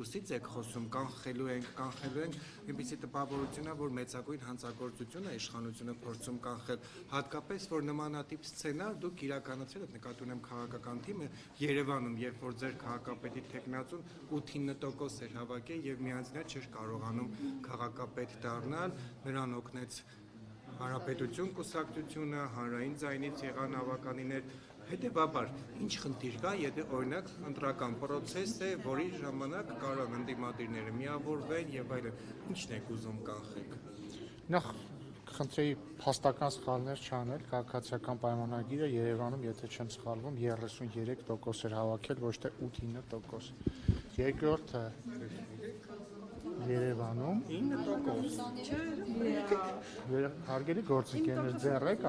Ուսից եք խոսում, կանխելու ենք այնպիսի տպավորություն է, որ մեծագույն հանցագործությունը իշխանությունը փորձում կանխել, հատկապես որ նմանատիպ սցենար դուք իրականացրել եք, նկատի ունեմ քաղաքական թիմը Երևանում, երբ որ ձեր քաղաքապետի թեկնածուն 8-9% էր հավաքել եւ միանձնյալ չէր կարողանում քաղաքապետ դառնալ, նրան օգնեց Հանրապետություն կուսակցությունը, հանրային ձայնից եղան ավականիներ. Հետևաբար, ինչ խնդիր կա, եթե օրինակ ընտրական պրոցես է, որի ժամանակ կարող ընդդիմադիրները միավորվեն եւ այլն, ինչն եք ուզում կանխեք։ Նախ խնդրեի փաստական սխալներ չանել, քաղաքացիական պայմանագիրը Երևանում, եթե չեմ սխալվում, 33% էր հավաքել, ոչ թե 8-9%։ Երկրորդը Երևանում 9%։ Հարգելի գործընկերներ, ձեռեք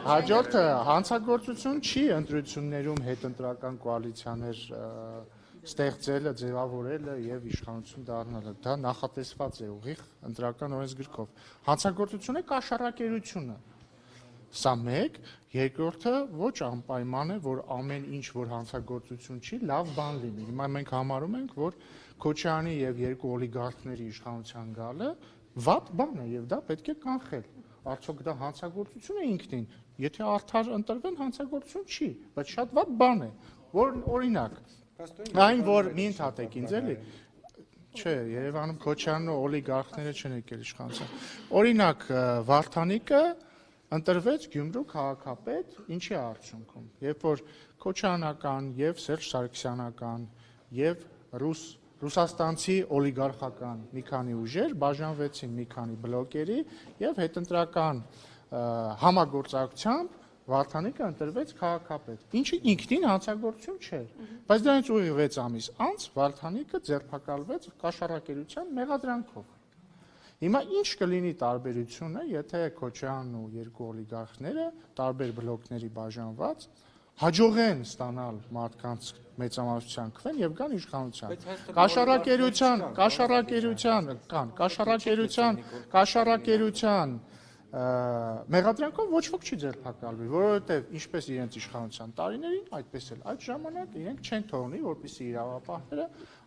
Հաջորդը հանցագործություն չի ընտրություններում հետընտրական կոալիցիաներ ստեղծելը, ձևավորելը եւ իշխանություն դառնալը, դա նախատեսված է ուղիղ ընտրական օրենսգրքով։ Հանցագործությունը կաշառակերությունը։ Սա մեկ, երկրորդը ոչ անպայման է, որ ամեն ինչ, որ հանցագործություն չի, լավ բան լինի։ Հիմա մենք համարում ենք, որ Քոչարյանի եւ երկու օլիգարխների իշխանության գալը վատ բան է եւ դա պետք է կանխել։ Արդյոք դա հանցագործություն է ինքնին։ Եթե արդար ընտրվեն, հանցագործություն չի, բայց շատ վատ բան է։ Որ օրինակ, այն որ մի ընդհատեք ինձ էլի, չէ, Երևանում Քոչարյանն ու օլիգարխները չեն եկել իշխանության։ Օրինակ, Վարդանիկը ընտրվեց Գյումրու քաղաքապետ, ինչի արդյունքում, երբ որ Քոչարյանական եւ Սերժ Սարգսյանական եւ ռուսաստանցի օլիգարխական մի քանի ուժեր բաժանվեցին մի քանի բլոկերի եւ հետընտրական համագործակցությամբ Վարդանիկը ընտրվեց քաղաքապետ, ինչը ինքնին հանցագործություն չէր, բայց դրանից ուղիղ 6 ամիս անց Վարդանիկը ձերբակալվեց կաշառակերության մեղադրանքով։ Հիմա ինչ կլինի տարբերությունը, եթե Քոչարյանն ու երկու օլիգարխները տարբեր բլոկների բաժանված հաջողեն ստանալ մարդկանց մեծամասնության քվեն եւ գան կաշառակերության մեղադրանքով ոչ ոք չի ձերբակալվի, որովհետեւ ինչպես իրենց իշխանության տարիներին, այդպես էլ այդ ժամանակ իրենք չեն թողնի, որպեսզի իրավապահները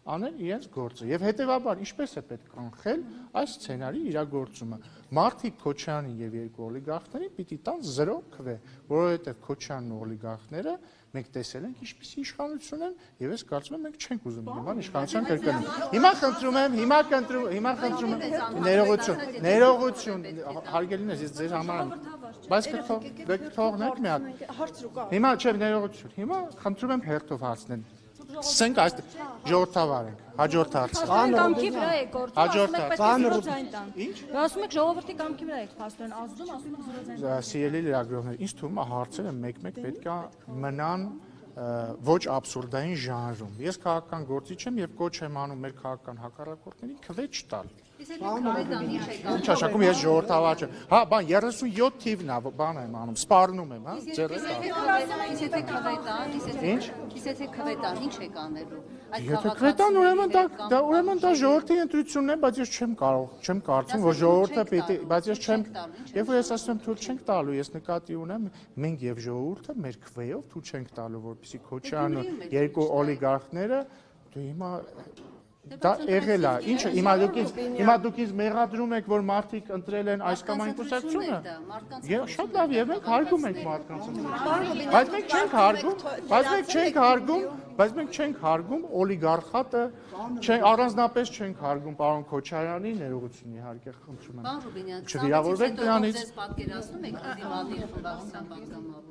անեն իրենց գործը։ Եվ հետևաբար ինչպես է պետք կանխել այս սցենարի իրագործումը։ Մարդիկ Քոչարյանին եւ երկու օլիգարխներին պիտի տան 0 քվե, որովհետեւ Քոչարյանն ու օլիգարխները մենք տեսել ենք ինչպիսի իշխանություն են եւ ես կարծում եմ մենք չենք ուզում նման իշխանության կրկնել։ Հիմա խնդրում եմ ներողություն, հարգելիներ, ես ձեր համար եմ, բայց թողնեք մի հատ։ Հիմա չէ ներողություն, հիմա խնդրում եմ հերթով հարցնել։ Սենք այս ժողովրդավար ենք, հաջորդ հարցը։ Կամքի վրա եք գործում, Ինչ? Ասում եք ժողովրդի կամքի վրա եք փաստորեն ազդում, ասում եք զրոզային։ Սիրելի լրագրողներ, ինձ թվում է հարցերը մեկ-մեկ պետք է մնան ոչ աբսուրդային ժանրում։ Ես քաղաքական գործիչ եմ եւ կոչ եմ անում մեր քաղաքական հակառակորդներին քվե չտալ։ Ինչ աշխատում ես ժողովրդավար չեմ։ Հա, բան 37 թիվն է, բան եմ անում, սպառնում եմ, հա, ձեռը Եթե քվե տան, ինչ եք անելու։ Եթե քվե տան, ուրեմն դա ժողովրդի ընտրությունն է, բայց ես չեմ կարծում, որ ժողովուրդը պիտի, բայց ես չեմ, երբ որ ես ասում եմ թույլ չենք տալու, ես նկատի ունեմ, մենք եւ ժողովուրդը մեր քվեով թույլ չենք տալու, որպեսզի Քոչարյանը երկու օլիգարխները դու հիմա դա եղել է, ինչը հիմա դուք ինձ մեղադրում եք, որ մարդիկ ընտրել են այս կամ այն կուսակցությունը։ Եվ շատ լավ, եւ մենք հարգում ենք մարդկանց ընտրությունը։ Բայց մենք չենք հարգում օլիգարխատը, առանձնապես չենք հարգում պարոն Քոչարյանի ներողություն իհարկե խնդրում եմ։ Պարոն Ռուբինյան, չվիրավորվեք դրանից։ Ձեզ պատկերացնում եք դիմադիր խմբակցության պատգամավոր։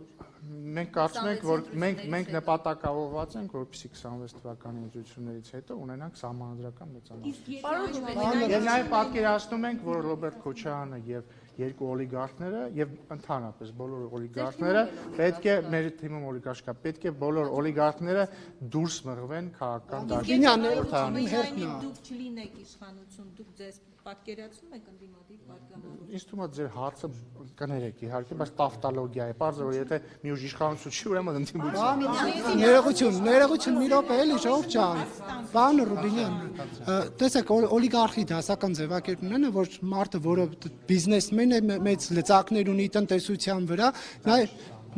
Մենք կարծում ենք, որ մենք նպատակաուղղված ենք, որպեսզի 26 թվականի ընտրություններից հետո ունենանք սահմանադրական մեծամասնություն։ Եվ նաև պատկերացնում ենք, որ Ռոբերտ Քոչարյանը եւ երկու օլիգարխները եւ ընդհանրապես բոլոր օլիգարխները պետք է մեր թիմում օլիգարխ կա, պետք է բոլոր օլիգարխները դուրս մղվեն քաղաքական դաշտից։ Դուք չլինեք իշխանություն, դուք ձեզ պատկերացնում եք ընդդիմադիր պատգամավոր։ Ինձ թվում է ձեր հարցը կներեք իհարկե, բայց տավտոլոգիա է, բարձր որ եթե մի ուժ իշխանություն չի, ուրեմն ընդդիմություն։ Ներողություն, մի րոպե էլի ժողովուրդ ջան։ Պարոն Ռուբինյան, տեսեք օլիգարխի դասական ձևակերպումն է, որ մարդը, որը բիզնեսմեն է, մեծ լծակներ ունի տնտեսության վրա,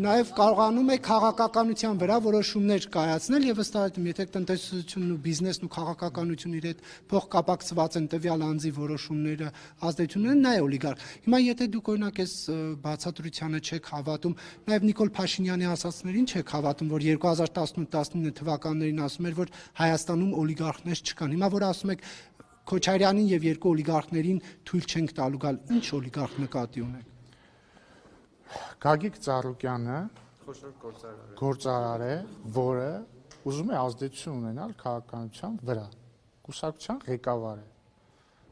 նաև կարողանում եք քաղաքականության վրա որոշումներ կայացնել եւ ըստ այդմ եթե տնտեսությունն ու բիզնեսն ու քաղաքականությունը իր հետ փոխկապակցված են տվյալ անձի որոշումները ազդեցություն ունեն, նա է օլիգարխ։ Հիմա եթե դուք օրինակ այս բացատրությանը չեք հավատում, նաև Նիկոլ Փաշինյանի ասածներին չեք հավատում, որ 2018-19 թվականներին ասում էր, որ Հայաստանում օլիգարխներ չկան։ Հիմա որ ասում եք Քոչարյանին եւ երկու օլիգարխներին թույլ չենք տալու գալ, ինչ օլիգարխ նկատի ունեք։ Գագիկ Ծառուկյանը գործարար է, որը ուզում է ազդեցություն ունենալ քաղաքականության վրա։ Կուսակցության ղեկավար է։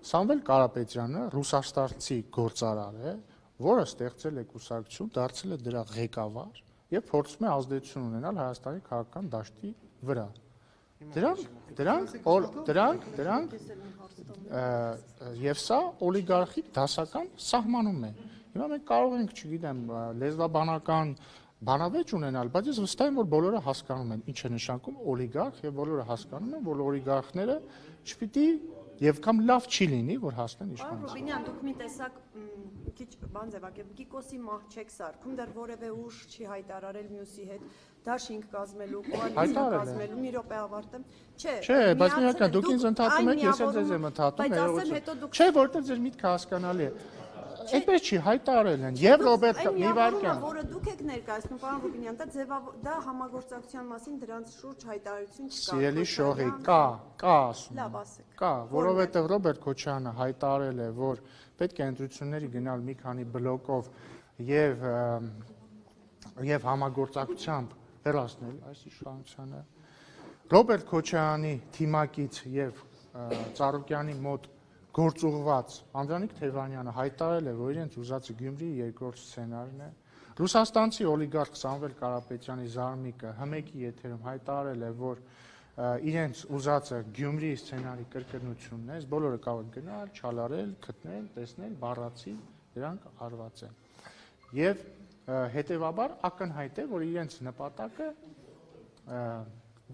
Սամվել Կարապետյանը ռուսաստանցի գործարար է, որը ստեղծել է կուսակցություն, դարձել է դրա ղեկավար եւ փորձում է ազդեցություն ունենալ Հայաստանի քաղաքական դաշտի վրա։ Դրանք եւ սա օլիգարխիկ դասական սահմանում է։ Հիմա մենք կարող ենք, չգիտեմ, լեզվաբանական բանավեճ ունենալ, բայց ես վստահ եմ, որ բոլորը հասկանում են ինչ է նշանակում օլիգարխ եւ բոլորը հասկանում են, որ օլիգարխները չպիտի եւ կամ լավ չի լինի, որ հասնեն իշխանության։ Ռուբինյան, դուք մի տեսակ քիչ բան ձևակերպ, Կիկոսի մահ չեք սարքում, դեռ որևէ ուժ չի հայտարարել մյուսի հետ դաշինք կազմելու, կոալիցիա կազմելու, մի րոպե ավարտեմ։ Չէ, բայց միական դուք ինձ ընդհատում եք, ես ձեզ եմ ընդհատում, չէ, որտեղ ձեր միտքը հասկանալի է։ Այդպես չի հայտարարել են եւ Ռոբերտ Նիվարյան, որը դուք եք ներկայացնում, պարոն Ռուբինյան, դա համագործակցության մասին դրանց շուրջ հայտարարություն չկա։ Սիրելի շողի, կա ասում։ Լավ, ասեք։ Կա, որովհետեւ Ռոբերտ Քոչարյանը հայտարարել է, որ պետք է ընտրությունների գնալ մի քանի բլոկով եւ համագործակցությամբ վերացնել այս իշխանությունը։ Ռոբերտ Քոչարյանի թիմակից եւ Ծառուկյանի մոտ գործուղված Անդրանիկ Թևանյանը հայտարարել է, որ իրենց ուզածը Գյումրիի երկրորդ սցենարն է։ Ռուսաստանցի օլիգարխ Սամվել Կարապետյանի զարմիկը հմեկի եթերում հայտարարել է, որ իրենց ուզածը Գյումրիի սցենարի կրկնությունն է, այս բոլորը կարող են գնալ, չալարել, գտնել, տեսնել, բառացի, դրանք արված են։ Եվ հետևաբար ակնհայտ է, որ իրենց նպատակը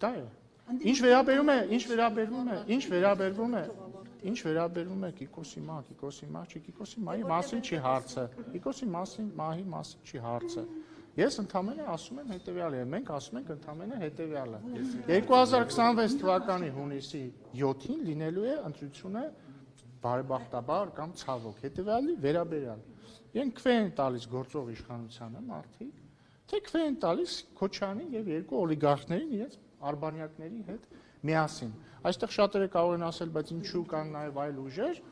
դա է։ Ինչ վերաբերվում է Կիկոսի մահի մասին չի հարցը։ Կիկոսի մահի մասին չի հարցը։ Ես ընդամենը ասում եմ հետևյալը, մենք ասում ենք ընդամենը հետևյալը։ 2026 թվականի հունիսի 7-ին լինելու է ընտրությունը բարեբախտաբար կամ ցավոք, հետևյալի վերաբերյալ։ Իրենք քվե են տալիս գործող իշխանությանը մարդիկ, թե քվե են տալիս Քոչարյանին եւ երկու օլիգարխներին իրենց արբանյակների հետ միասին։ Այստեղ շատերը կարող են ասել, բայց ինչու կան նաեւ այլ ուժեր։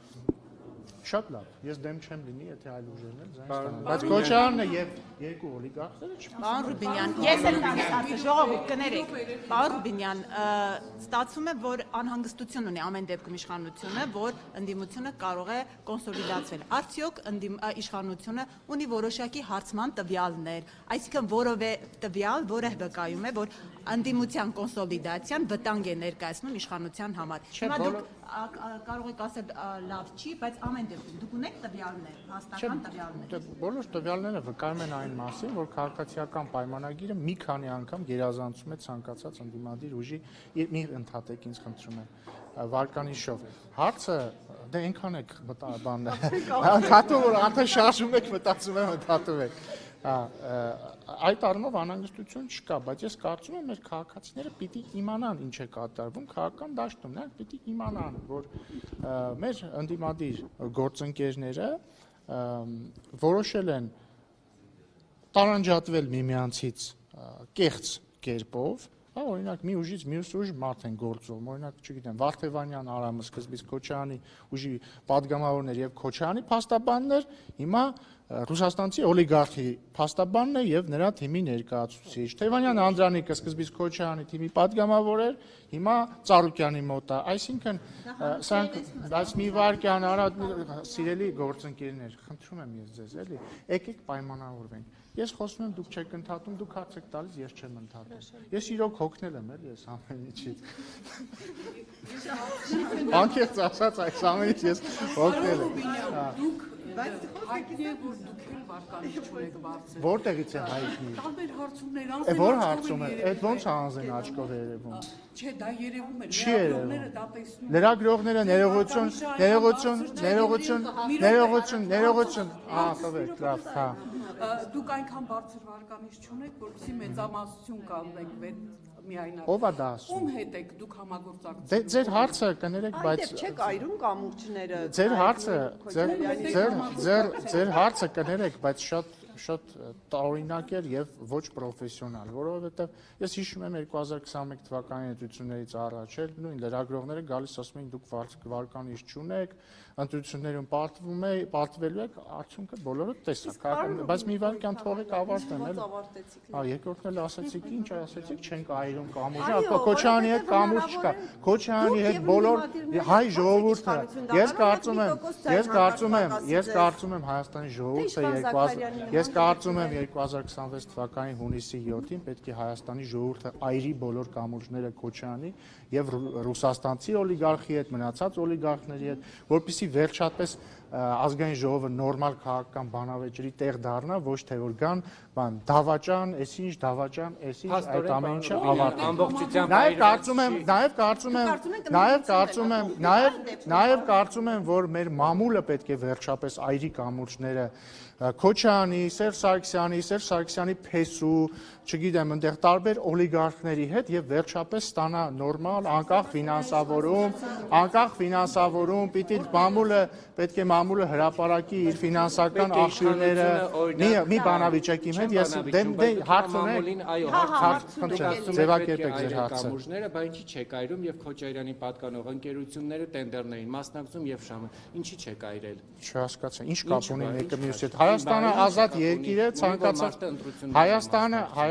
Շատ լավ, ես դեմ չեմ լինի, եթե այլ ուժերն էլ ձայն ստանան։ Բայց Քոչարյանը եւ երկու օլիգարխները չպիտի։ Պարոն Ռուբինյան, ես էլ ասացի, ժողովուրդ կներեք։ Պարոն Ռուբինյան, ստացվում է, որ անհանգստություն ունի ամեն դեպքում իշխանությունը, որ ընդդիմությունը կարող է կոնսոլիդացվել։ Արդյոք իշխանությունը ունի որոշակի հարցման տվյալներ, այսինքն որևէ տվյալ, որը վկայում է, որ ընդդիմության կոնսոլիդացիան վտանգ է ներկայացնում իշխանության համար։ Հիմա դուք կարող եք ասել լավ չի, բայց ամեն դեպքում դուք ունեք տվյալներ, հաստատական տվյալներ։ Բոլոր տվյալները վկայում են այն մասին, որ քաղաքացիական պայմանագիրը մի քանի անգամ գերազանցում է ցանկացած ընդդիմադիր ուժի մի ընդհատեք ինձ խնդրում եմ վարկանիշով։ Հարցը դե այնքան եք ընդհատում որ արդեն շարժում եք մտածում եմ ընդհատում եք։ Այդ առումով անհանգստություն չկա, բայց ես կարծում եմ մեր քաղաքացիները պիտի իմանան ինչ է կատարվում քաղաքական դաշտում, նրանք պիտի իմանան, որ մեր ընդդիմադիր գործընկերները որոշել են տարանջատվել միմյանցից կեղծ կերպով, օրինակ մի ուժից մյուս ուժ մարդ են գործում, օրինակ, չգիտեմ, Վարդևանյան Արամը սկզբից Քոչարյանի ուժի падգամավորներ եւ Քոչարյանի փաստաբաններ, հիմա ռուսաստանցի օլիգարխի փաստաբանն է եւ նրա թիմի ներկայացուցիչ։ Թևանյան Անդրանիկը սկզբից Քոչարյանի թիմի падգամավոր էր, հիմա Ծառուկյանի մոտ է, այսինքն սրանք բայց մի վարքյան արա սիրելի գործընկերներ, խնդրում եմ ես ձեզ, էլի, եկեք պայմանավորվենք։ Ես խոսում եմ, դուք չեք ընդհատում, դուք հարց եք տալիս, ես չեմ ընդհատում։ Ես իրոք հոգնել եմ, էլի, ես ամեն ինչից։ Անկեղծ ասած, այս ամեն ինչ ես հոգնել եմ։ Բայց հայտնի է, որ դուք էլ վարկանիշ չունեք բարձր։ Որտեղից է հայտնի։ Տարբեր հարցումներ անձն որ հարցում է, այդ ոնց անձն աչքով է երևում։ Չէ, դա երևում է։ Չի երևում։ Դա տեսնում։ Լրագրողները ներողություն։ Ահա, տվեք, լավ, հա։ Դուք այնքան բարձր վարկանիշ չունեք, որպեսզի մեծամասնություն կանեք միայնակ։ Ո՞վ է դա ասում։ Ում հետ եք դուք համագործակցում։ Դե ձեր հարցը կներեք, բայց Այդտեղ չեք այրում կամուրջները։ Ձեր հարցը կներեք, բայց շատ տարօրինակ էր եւ ոչ պրոֆեսիոնալ, որովհետեւ ես հիշում եմ 2021 թվականի ընտրություններից առաջ էլ նույն լրագրողները գալիս ասում էին դուք վարկանիշ չունեք, ընտրություններում պարտվելու եք, արդյունքը բոլորը տեսակ, բայց մի վարքյան թողեք ավարտեն էլ։ Երկրորդն էլ ասացիք, ինչ ասացիք, չենք այրում կամուրջը, Քոչարյանի հետ կամուրջ չկա, Քոչարյանի հետ բոլոր հայ ժողովուրդը, ես կարծում եմ Հայաստանի ժողովուրդը Ես կարծում եմ 2026 թվականի հունիսի 7-ին պետք է Հայաստանի ժողովուրդը այրի բոլոր կամուրջները Քոչարյանի եւ ռուսաստանցի օլիգարխի հետ, մնացած օլիգարխների հետ, որպեսզի վերջապես ազգային ժողովը նորմալ քաղաքական բանավեճերի տեղ դառնա, ոչ թե որ գան դավաճան, այսինչ դավաճան, այսինչ այդ ամեն ինչը ավարտի։ Նաեւ կարծում եմ, որ մեր մամուլը պետք է վերջապես այրի կամուրջները Քոչարյանի, Սերժ Սարգսյանի փեսու, չգիտեմ, այնտեղ տարբեր օլիգարխների հետ եւ վերջապես ստանա նորմալ, անկախ ֆինանսավորում, պետք է մամուլը հրապարակի իր ֆինանսական աղբյուրները, մի բանավիճակի հետ, ես հարց ունեմ, ձևակերպեք ձեր հարցը։ Կամուրջները, բա ինչի չեք այրում եւ Քոչարյանի պատկանող ընկերությունները տենդերներին մասնակցում եւ շահում, ինչի չեք այրել։ Չհասկացա, ինչ կապ ունի մեկը մյուսի հետ։ Հայաստանը ազատ երկիր է,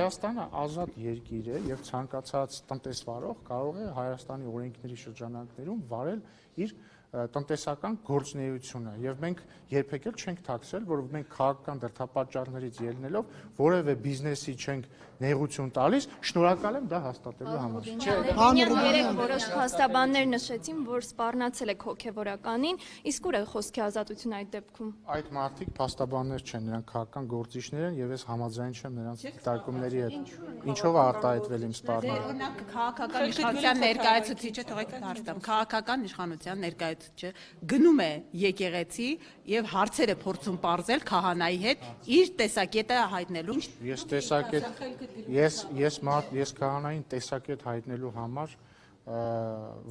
Հայաստանը ազատ երկիր է եւ ցանկացած տնտեսվարող կարող է Հայաստանի օրենքների շրջանակներում վարել իր տնտեսական գործունեությունը եւ մենք երբեք էլ չենք թաքցել, որ մենք քաղաքական դրդապատճառներից ելնելով որևէ բիզնեսի չենք նեղություն տալիս, շնորհակալ եմ դա հաստատելու համար։ Երեք որոշ փաստաբաններ նշեցին, որ սպառնացել եք հոգեվորականին, իսկ ուր է խոսքի ազատությունը այդ դեպքում։ Այդ մարդիկ փաստաբաններ չեն, նրանք քաղաքական գործիչներ են եւ ես համաձայն չեմ նրանց դիտարկումների հետ։ Ինչով է արտահայտվել իմ սպառնալը։ Օրինակ քաղաքական իշխանության ներկայացուցիչը, թողեք հարցամ, քաղաքական իշխանության ներկայացուցիչը գնում է եկեղեցի եւ հարցերը փորձում պարզել քահանայի հետ իր տեսակետը հայտնելու։ Ես քահանային տեսակետ հայտնելու համար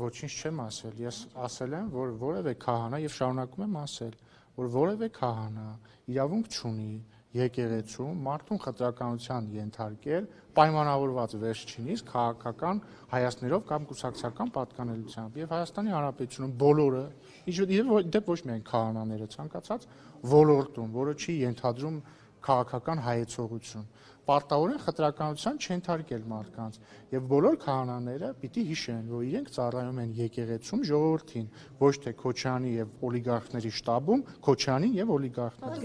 ոչինչ չեմ ասել, ես ասել եմ, որ որևէ քահանա եւ շարունակում եմ ասել, որ որևէ քահանա իրավունք չունի եկեղեցում մարդուն խտրականության ենթարկել պայմանավորված վերջինիս քաղաքական հայացքներով կամ կուսակցական պատկանելությամբ եւ Հայաստանի Հանրապետությունում բոլորը դեպ ոչ միայն քահանաները ցանկացած ոլորտում, որը չի ենթադրում քաղաքական հայեցողություն պարտավոր են խտրականության չենթարկել մարդկանց եւ բոլոր քահանաները պիտի հիշեն, որ իրենք ծառայում են եկեղեցում ժողովրդին, ոչ թե Քոչարյանի եւ օլիգարխների շտաբում, Քոչարյանին եւ օլիգարխներին։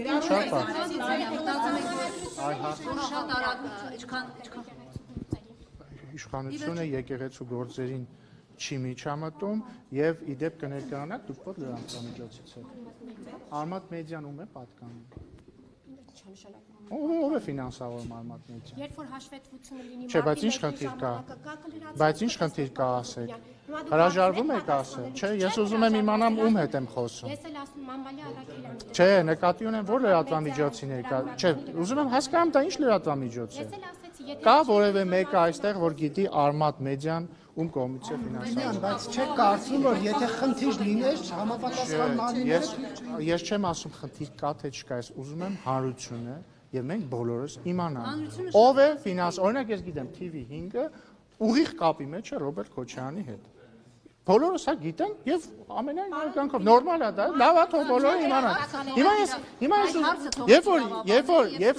Իշխանությունը եկեղեցու գործերին չի միջամտում եւ իդեպ կներկայանաք դուք որ լրատվամիջոցից եք։ Արմատ մեդիան ում է պատկանում։ Ով է ֆինանսավորում Արմատ մեդիան։ Երբ որ հաշվետվությունը լինի, չէ, բայց ինչ խնդիր կա։ Բայց ինչ խնդիր կա ասեք։ Հրաժարվում եք ասել։ Չէ, ես ուզում եմ իմանամ ում հետ եմ խոսում։ Ես էլ ասում եմ Մանբալի Արաքելյանի։ Չէ, նկատի ունեմ որ լրատվամիջոցի ներկա։ Չէ, ուզում եմ հասկանամ դա ինչ լրատվամիջոց է։ Ես էլ ասեցի, եթե կա որևէ մեկը այստեղ որ գիտի Արմատ մեդիան ում կողմից է ֆինանսավորվում։ Բայց չեք կարծում որ եթե խնդիր լիներ համապատասխան մարմինները ես չեմ ասում խնդիր կա թե չկա, ես ուզում եմ հանրությունը եւ մենք բոլորս իմանանք ով է ֆինանս, օրինակ ես գիտեմ TV5-ը ուղիղ կապի մեջ է Ռոբերտ Քոչարյանի հետ։ Բոլորս հա գիտեն եւ ամենայն անգամ նորմալ է դա, լավ է թող բոլորը իմանան։ Հիմա երբ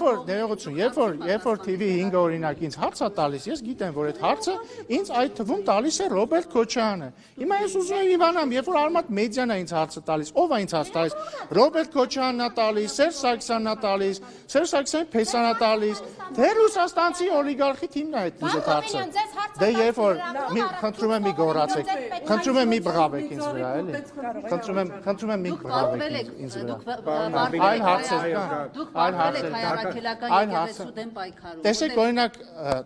որ TV5-ը օրինակ ինձ հարց է տալիս, ես գիտեմ որ այդ հարցը ինձ այդ թվում տալիս է Ռոբերտ Քոչարյանը։ Հիմա ես ուզում եմ իմանամ, երբ որ Արմատ մեդիան է ինձ հարցը տալիս, ով է ինձ հարց տալիս։ Ռոբերտ Քոչարյանն է տալիս, Սերժ Սարգսյանն է տալիս, Սերժ Սարգսյանի փեսան է տալիս, թե ռուսաստանցի օլիգարխի թիմն է այդ հարցը։ Դե երբ որ խնդրում եմ մի գոռացեք, խնդրում եմ մի բղավեք ինձ վրա, էլի։ Խնդրում եմ մի բղավեք ինձ վրա։ Այլ հարցեր կան։ Այլ հարցեր հայրաքելական եկեղեցու դեմ պայքարում։ Տեսեք, օրինակ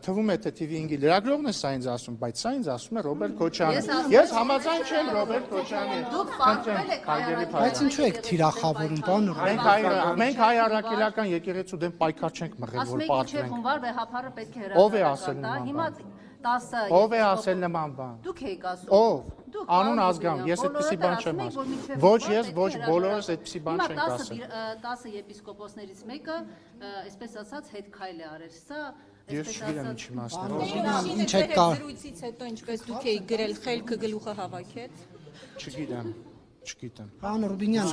թվում է թե TV5-ի լրագրողն է սա ինձ ասում, բայց սա ինձ ասում է Ռոբերտ Քոչյանը։ Ես համաձայն չեմ Ռոբերտ Քոչյանի։ Դուք պարտվել եք հայրաքելական։ Բայց ինչու եք թիրախավորում, պարոն Ռոբերտ։ Մենք հայ առաքելական եկեղեցու դեմ պայքար չենք մղել, որ պարտվենք։ Հունվար վեհապարը պետք է Ով է ասել նման բան։ 10 Ով է ասել նման բան։ Դուք եք ասում։ Ով։ Անուն ազգամ, ես այդպեսի բան չեմ ասում։ Ոչ ես, ոչ բոլորս այդպեսի բան չենք ասել։ 10 եպիսկոպոսներից մեկը, այսպես ասած, հետ քայլ է արել։ Սա Ես չգիտեմ ինչի մասն է։ Ինչ է կա։ Զրույցից հետո ինչպես դուք եք գրել խելքը գլուխը հավաքեց։ Չգիտեմ։ Պարոն Ռուբինյան,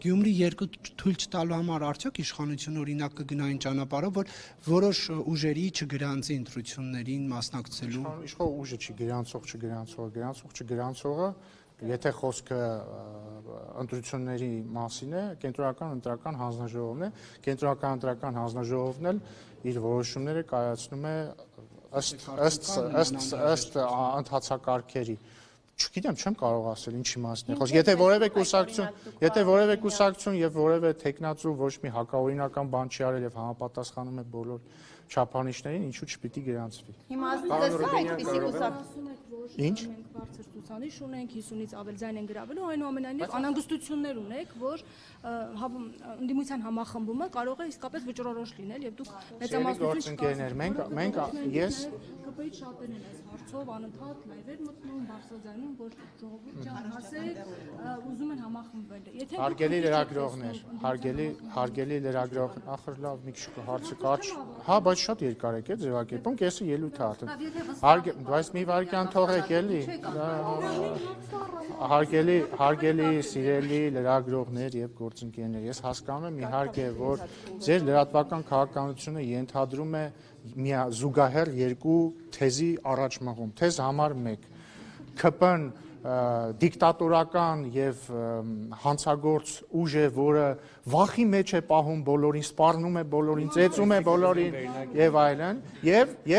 Գյումրի 2 թույլ չտալու համար արդյոք իշխանությունը օրինակ կգնային ճանապարհով, որ որոշ ուժերի չգրանցի ընտրություններին մասնակցելու։ Իշխող ուժը չի գրանցողը, եթե խոսքը ընտրությունների մասին է, կենտրոնական ընտրական հանձնաժողովն է, կենտրոնական ընտրական հանձնաժողովն էլ իր որոշումները կայացնում է ըստ ընթացակարգերի։ Չգիտեմ, չեմ կարող ասել ինչի մասն է խոսքը։ Եթե որևէ կուսակցություն եւ որևէ տեխնացու ոչ մի հակաօրինական բան չի արել եւ համապատասխանում է բոլոր չափանիշներին, ինչու չպիտի գրանցվի։ Հիմա ասում այդպեսի կուսակցություն եք, որ Ինչ։ մենք բարձր ցուցանիշ ունենք, 50-ից ավել ձայն են գրավելու, այնուամենայնիվ անհանգստություններ ունեք, որ ընդդիմության համախմբումը կարող է իսկապես վճռորոշ լինել եւ դուք մեծամասնություն ես ԿՊ-ից շատերն են այս հարցով անընդհատ լայվեր մտնում, բարձրաձայնում, որ ժողովուրդ ջան, ասեք, ուզում են համախմբվել։ Եթե հարգելի լրագրողներ, հարգելի լրագրող, ախր լավ մի քիչ հարցը կարճ, հա, բայց շատ երկար եք ձևակերպում, կեսը ելույթ է ատել։ Բայց մի վարքյան թողեք էլի։ Հարգելի սիրելի լրագրողներ եւ գործընկերներ, ես հասկանում եմ իհարկե, որ ձեր լրատվական քաղաքականությունը ենթադրում է զուգահեռ երկու թեզի առաջ մղում։ Թեզ համար 1 ԿՊ-ն դիկտատորական եւ հանցագործ ուժ է, որը վախի մեջ է պահում բոլորին, սպառնում է բոլորին, ծեծում է բոլորին եւ այլն, եւ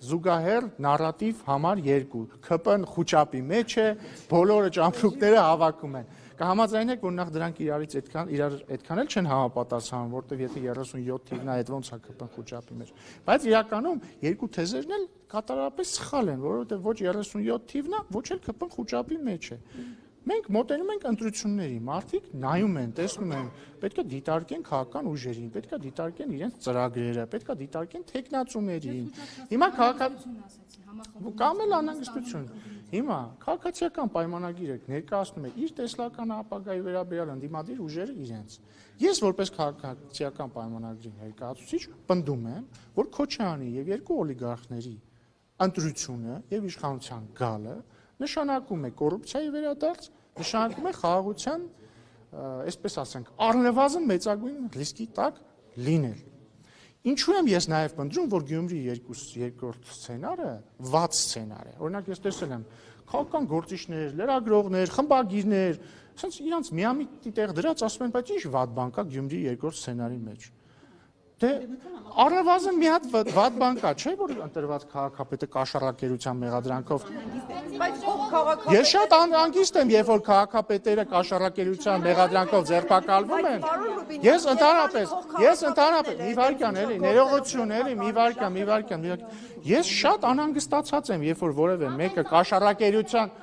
զուգահեռ նարատիվ համար 2 ԿՊ-ն խոճապի մեջ է, բոլորը ճամփրուկները հավաքում են։ Կհամաձայնեք, որ նախ դրանք իրարից այդքան էլ չեն համապատասխանում, որտեվ եթե 37 թիվն է, այդ ոնց է ԿՊ-ն խոճապի մեջ։ Բայց իրականում երկու թեզերն էլ կատարապես սխալ են, որովհետեւ ոչ 37 թիվն է, ոչ էլ ԿՊ-ն խոճապի մեջ է։ Մենք մոտենում ենք ընտրությունների, մարդիկ նայում են, տեսնում են, պետք է դիտարկեն քաղաքական ուժերին, պետք է դիտարկեն իրենց ծրագրերը, պետք է դիտարկեն տեխնացուներին։ Հիմա կամ էլ անհանգստություն։ Հիմա քաղաքացիական պայմանագիրը ներկայացնում է իր տեսլական ապագայի վերաբերյալ ընդդիմադիր ուժերը իրենց։ Ես որպես քաղաքացիական պայմանագրի ներկայացուցիչ պնդում եմ, որ Քոչյանի եւ երկու օլիգարխների ընտրությունը եւ իշխանության գալը նշանակում է կոռուպցիայի վերադարձ, նշանակում է խաղաղության, այսպես ասենք, առնվազն մեծագույն ռիսկի տակ լինել։ Ինչու եմ ես նաև պնդում, որ Գյումրի երկրորդ սցենարը վատ սցենար է։ Օրինակ ես տեսել եմ քաղաքական գործիչներ, լրագրողներ, խմբագիրներ, ասենց իրանց միամիտ տեղ դրած ասում են, բայց ինչ վատ բան կա Գյումրի երկրորդ սցենարի մեջ։ Դե առնվազն մի հատ վատ բան կա, չէ՞ որ ընտրված քաղաքապետը կաշառակերության մեղադրանքով։ Ես շատ անգիստ եմ, երբ որ քաղաքապետերը կաշառակերության մեղադրանքով ձերբակալվում են։ Ես ընդհանրապես մի վարքյան էլի, ներողություն էլի, մի վարքյան։ Ես շատ անհանգստացած եմ, երբ որ որևէ մեկը կաշառակերության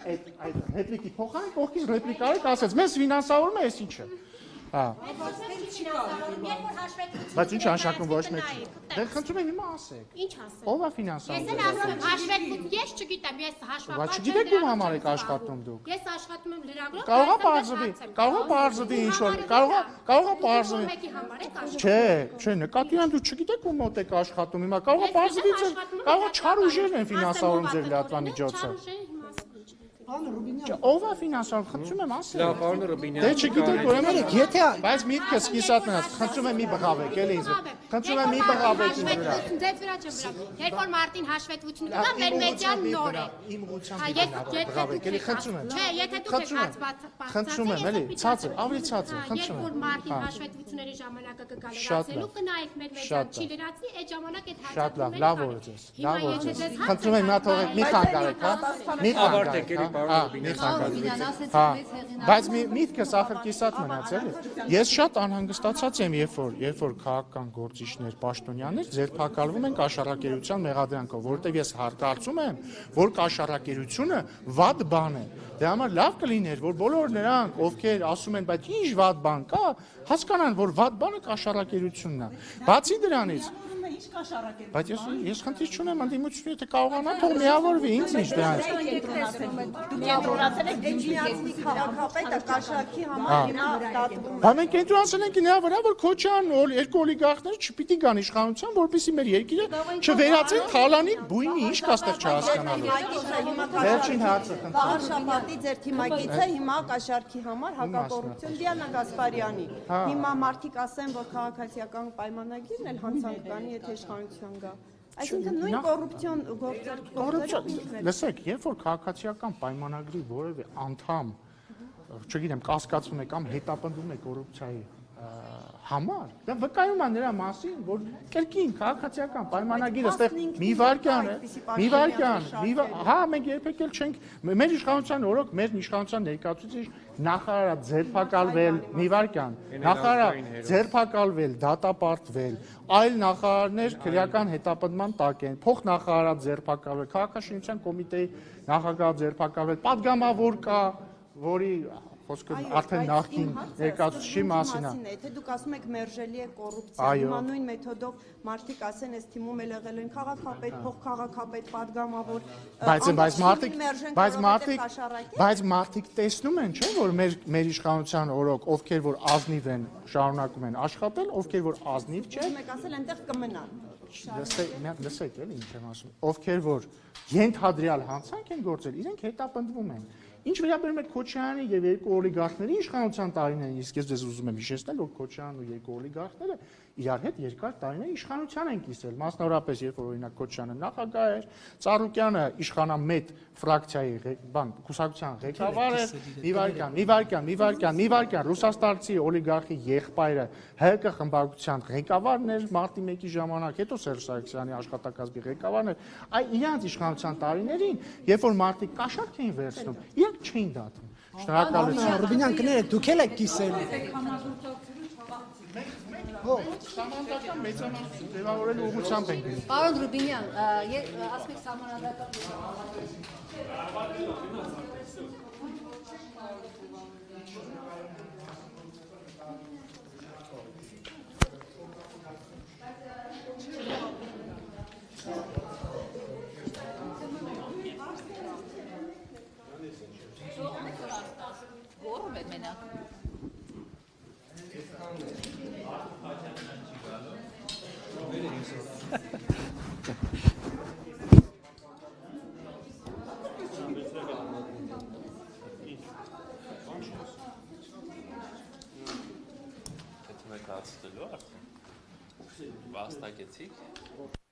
այդ ռեպլիկի փոխանակ կողքից ռեպլիկա արեք, ասեց, մեզ ֆինանսավորում է, էս ինչ է։ Հա։ Բայց ինչ անշակում ոչ մեկ։ Դե խնդրում եմ հիմա ասեք։ Ինչ ասեմ։ Ո՞վ է ֆինանսավորում։ Ես էլ ասում եմ հաշվետվություն, ես չգիտեմ, ես հաշվապատ։ Բայց չգիտեք ում համար եք աշխատում դուք։ Ես աշխատում եմ լրագրող։ Կարող է բարձվի ինչ որ, կարող է բարձվի։ Մեկի համար եք աշխատում։ Չէ, նկատի ունեմ դու չգիտեք ում մոտ եք աշխատում, հիմա կարող է բարձվի, կարող է չար ուժեր են ֆինանսավորում ձեր լրատվամիջոցը։ Պարոն Ռուբինյան, ով է ֆինանսավորում, խնդրում եմ ասել։ Լավ, պարոն Ռուբինյան։ Դե չգիտեք, ուրեմն եթե բայց միտքը սկիսատ մնաց, խնդրում եմ մի բղավեք, էլի ինձ։ Խնդրում եմ մի բղավեք ինձ վրա։ Ձեզ վրա չեմ վրա։ Երբ որ մարտին հաշվետվություն կա, մեր մեդիան նոր է։ Իմ ուղղությամբ բղավեք, էլի խնդրում եմ։ Չէ, եթե դուք եք հացված խնդրում եմ, էլի, ցածր, ավելի ցածր, խնդրում Երբ որ եմ։ մարտին հաշվետվությունների ժամանակը կգա լրացնելու, կնայեք մեր մեդիան չի լրացնի, այդ ժամանակ այդ Շատ լավ, հաշվետվությունները լավ որ ձեզ, լավ որ ձեզ։ Խնդրում եմ նա թողեք, մի խանգարեք, հա։ Մի խանգարեք, հա, մի խանգարեք։ Հա, բայց միտքս ախր կիսատ մնաց էլի։ Ես շատ անհանգստացած եմ, երբ որ քաղաքական գործիչներ, պաշտոնյաներ ձերբակալվում են կաշառակերության մեղադրանքով, որովհետև ես կարծում եմ, որ կաշառակերությունը վատ բան է։ Դե համար լավ կլիներ, որ բոլոր նրանք, ովքեր ասում են, բայց ինչ վատ բան կա, հասկանան, որ վատ բանը կաշառակերությունն է։ Բացի դրանից Ինչ կաշառակել։ Բայց ես խնդիր չունեմ ընդդիմությունը, եթե կարողանա թող միավորվի, ինձ ինչ դրանից։ Դուք կենտրոնացել եք Էջմիածնի քաղաքապետը կաշառքի համար հիմա դատվում է։ Բա մենք կենտրոնացել ենք նրա վրա, որ Քոչյանն երկու օլիգարխները չպիտի գան իշխանության, որպեսզի մեր երկիրը չվերածեն թալանի բույնի, ինչ կա ստեղ չհասկանալու։ Վերջին հարցը խնդրում եմ։ Շապատի ձեր թիմակից է հիմա կաշառքի համար հակակոռուպցիոն Դիանա Գասպարյանի։ Հիմա մարդիկ ասեն, որ քաղաքացիական պայմանագիրն էլ հանցանքանի եթե իշխանության գա։ Այսինքն նույն կոռուպցիոն գործերը։ Լսեք, երբ որ քաղաքացիական պայմանագրի որևէ անդամ, չգիտեմ, կասկածվում է կամ հետապնդում է կոռուպցիայի համար, դա վկայում է նրա մասին, որ կրկին քաղաքացիական պայմանագիրը ստեղ մի վարքյան, հա, մենք երբեք էլ չենք, մեր իշխանության օրոք, մեր իշխանության ներկայացուցիչ նախարարը ձերբակալվել, մի վարքյան, նախարարը ձերբակալվել, դատապարտվել, այլ նախարարներ քրեական հետապնդման տակ են, փոխնախարարը ձերբակալվել, քաղաքաշինության կոմիտեի նախագահը ձերբակալվել, падգամավոր կա, որի խոսքը արդեն նախքին ներկայացուցիչի մասին է։ Եթե դուք ասում եք մերժելի է կոռուպցիա, հիմա նույն մեթոդով մարդիկ ասեն, այս թիմում էլ եղել են քաղաքապետ, փոխքաղաքապետ, падգամավոր։ Բայց մարդիկ տեսնում են, չէ՞, որ մեր իշխանության օրոք, ովքեր որ ազնիվ են, շարունակում են աշխատել, ովքեր որ ազնիվ չեն։ Մեկ ասել այնտեղ կմնան։ Լսեք, էլի ինչ եմ ասում։ Ովքեր որ ենթադրյալ հանցանք են գործել, իրենք հետապնդվում են։ Ինչ վերաբերում է Քոչյանի եւ երկու օլիգարխների իշխանության տարիներին, իսկ ես ձեզ ուզում եմ հիշեցնել, որ Քոչյանն ու երկու օլիգարխները իրար հետ երկար տարիներ իշխանության են կիսել, մասնավորապես երբ որ օրինակ Քոչյանը նախագահ էր, Ծառուկյանը իշխանամետ ֆրակցիայի կուսակցության ղեկավար էր, մի վարքյան, Ռուսաստանցի օլիգարխի եղբայրը ՀԿ խմբակցության ղեկավարն էր մարտի 1-ի ժամանակ, հետո Սերժ Սարգսյանի աշխատակազմի ղեկավարն էր, այ իրանց իշխանության տարիներին, երբ որ մարդիկ կաշառք էին վերցնում, իրանք չէին դատում։ Շնորհակալություն։ Ռուբինյան, կներեք, դուք էլ եք կիսել։ Համանդական մեծամասնություն ձևավորելու ուղղությամբ ենք գնում։ Պարոն Ռուբինյան, ասում եք սահմանադրական Վաստակեցիք